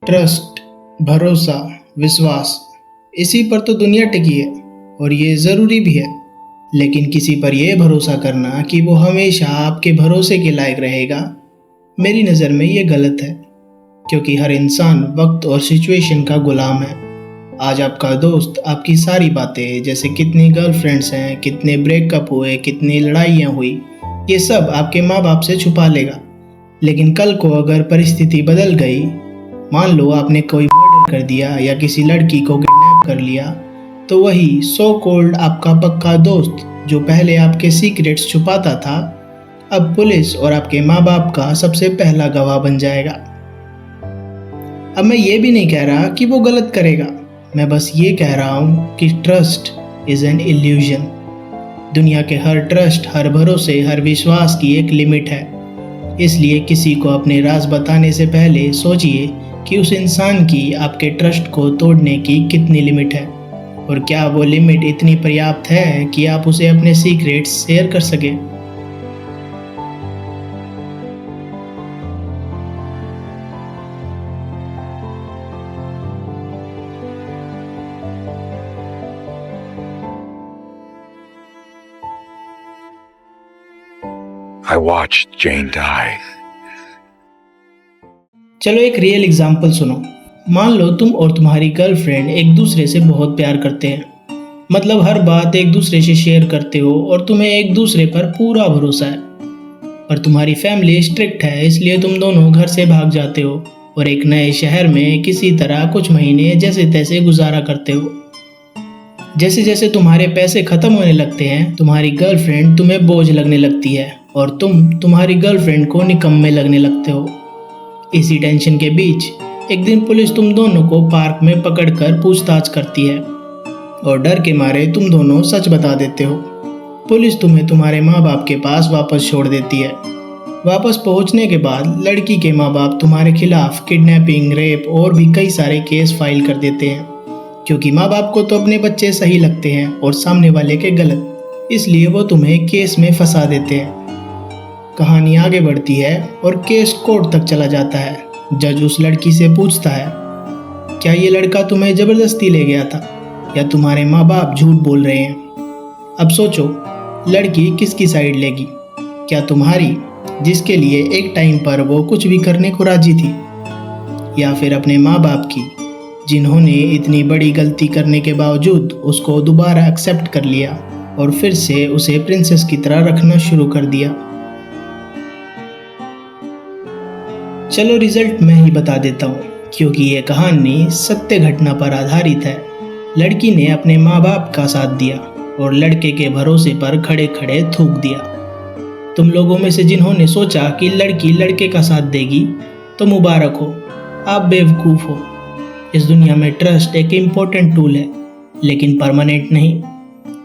Trust, भरोसा, विश्वास, इसी पर तो दुनिया टिकी है और ये ज़रूरी भी है। लेकिन किसी पर यह भरोसा करना कि वो हमेशा आपके भरोसे के लायक रहेगा, मेरी नज़र में ये गलत है। क्योंकि हर इंसान वक्त और सिचुएशन का गुलाम है। आज आपका दोस्त आपकी सारी बातें, जैसे कितनी गर्लफ्रेंड्स हैं, कितने ब्रेकअप हुए, कितनी लड़ाइयाँ हुई, ये सब आपके माँ बाप से छुपा लेगा। लेकिन कल को अगर परिस्थिति बदल गई, मान लो आपने कोई मर्डर कर दिया या किसी लड़की को किडनैप कर लिया, तो वही सो कॉल्ड आपका पक्का दोस्त जो पहले आपके सीक्रेट्स छुपाता था, अब पुलिस और आपके माँ बाप का सबसे पहला गवाह बन जाएगा। अब मैं ये भी नहीं कह रहा कि वो गलत करेगा, मैं बस ये कह रहा हूँ कि ट्रस्ट इज़ एन इल्यूजन। दुनिया के हर ट्रस्ट, हर भरोसे, हर विश्वास की एक लिमिट है। इसलिए किसी को अपने राज बताने से पहले सोचिए कि उस इंसान की आपके ट्रस्ट को तोड़ने की कितनी लिमिट है, और क्या वो लिमिट इतनी पर्याप्त है कि आप उसे अपने सीक्रेट्स शेयर कर सकें। I watched Jane die. चलो एक रियल एग्जाम्पल सुनो। मान लो तुम और तुम्हारी गर्लफ्रेंड एक दूसरे से बहुत प्यार करते हैं, मतलब हर बात एक दूसरे से शेयर करते हो और तुम्हें एक दूसरे पर पूरा भरोसा है। पर तुम्हारी फैमिली स्ट्रिक्ट है, इसलिए तुम दोनों घर से भाग जाते हो और एक नए शहर में किसी तरह कुछ महीने जैसे तैसे गुजारा करते हो। जैसे जैसे तुम्हारे पैसे खत्म होने लगते हैं, तुम्हारी गर्लफ्रेंड तुम्हें बोझ लगने लगती है और तुम तुम्हारी गर्लफ्रेंड को निकम्मे लगने लगते हो। इसी टेंशन के बीच एक दिन पुलिस तुम दोनों को पार्क में पकड़कर पूछताछ करती है और डर के मारे तुम दोनों सच बता देते हो। पुलिस तुम्हें तुम्हारे माँ बाप के पास वापस छोड़ देती है। वापस पहुँचने के बाद लड़की के माँ बाप तुम्हारे खिलाफ किडनैपिंग, रेप और भी कई सारे केस फाइल कर देते हैं, क्योंकि माँ बाप को तो अपने बच्चे सही लगते हैं और सामने वाले के गलत, इसलिए वो तुम्हें केस में फंसा देते हैं। कहानी आगे बढ़ती है और केस कोर्ट तक चला जाता है। जज उस लड़की से पूछता है, क्या ये लड़का तुम्हें ज़बरदस्ती ले गया था या तुम्हारे माँ बाप झूठ बोल रहे हैं? अब सोचो, लड़की किसकी साइड लेगी? क्या तुम्हारी, जिसके लिए एक टाइम पर वो कुछ भी करने को राजी थी, या फिर अपने माँ बाप की, जिन्होंने इतनी बड़ी गलती करने के बावजूद उसको दोबारा एक्सेप्ट कर लिया और फिर से उसे प्रिंसेस की तरह रखना शुरू कर दिया? चलो रिजल्ट मैं ही बता देता हूँ, क्योंकि ये कहानी सत्य घटना पर आधारित है। लड़की ने अपने माँ बाप का साथ दिया और लड़के के भरोसे पर खड़े खड़े थूक दिया। तुम लोगों में से जिन्होंने सोचा कि लड़की लड़के का साथ देगी, तो मुबारक हो, आप बेवकूफ़ हो। इस दुनिया में ट्रस्ट एक इम्पोर्टेंट टूल है, लेकिन परमानेंट नहीं।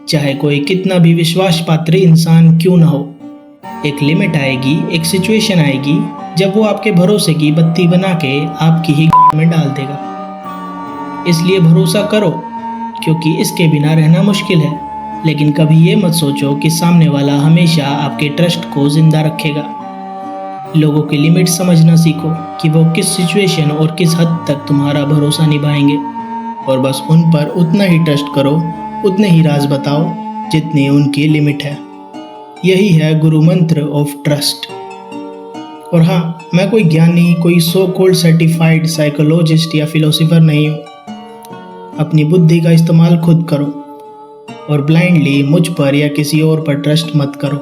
चाहे कोई कितना भी विश्वास पात्र इंसान क्यों ना हो, एक लिमिट आएगी, एक सिचुएशन आएगी जब वो आपके भरोसे की बत्ती बना के आपकी ही गाड़ में डाल देगा। इसलिए भरोसा करो, क्योंकि इसके बिना रहना मुश्किल है। लेकिन कभी ये मत सोचो कि सामने वाला हमेशा आपके ट्रस्ट को जिंदा रखेगा। लोगों की लिमिट समझना सीखो कि वो किस सिचुएशन और किस हद तक तुम्हारा भरोसा निभाएंगे, और बस उन पर उतना ही ट्रस्ट करो, उतने ही राज बताओ जितनी उनकी लिमिट है। यही है गुरु मंत्र ऑफ ट्रस्ट। और हाँ, मैं कोई ज्ञानी, कोई सो कॉल्ड सर्टिफाइड साइकोलॉजिस्ट या फिलोसोफर नहीं हूँ। अपनी बुद्धि का इस्तेमाल खुद करो और ब्लाइंडली मुझ पर या किसी और पर ट्रस्ट मत करो।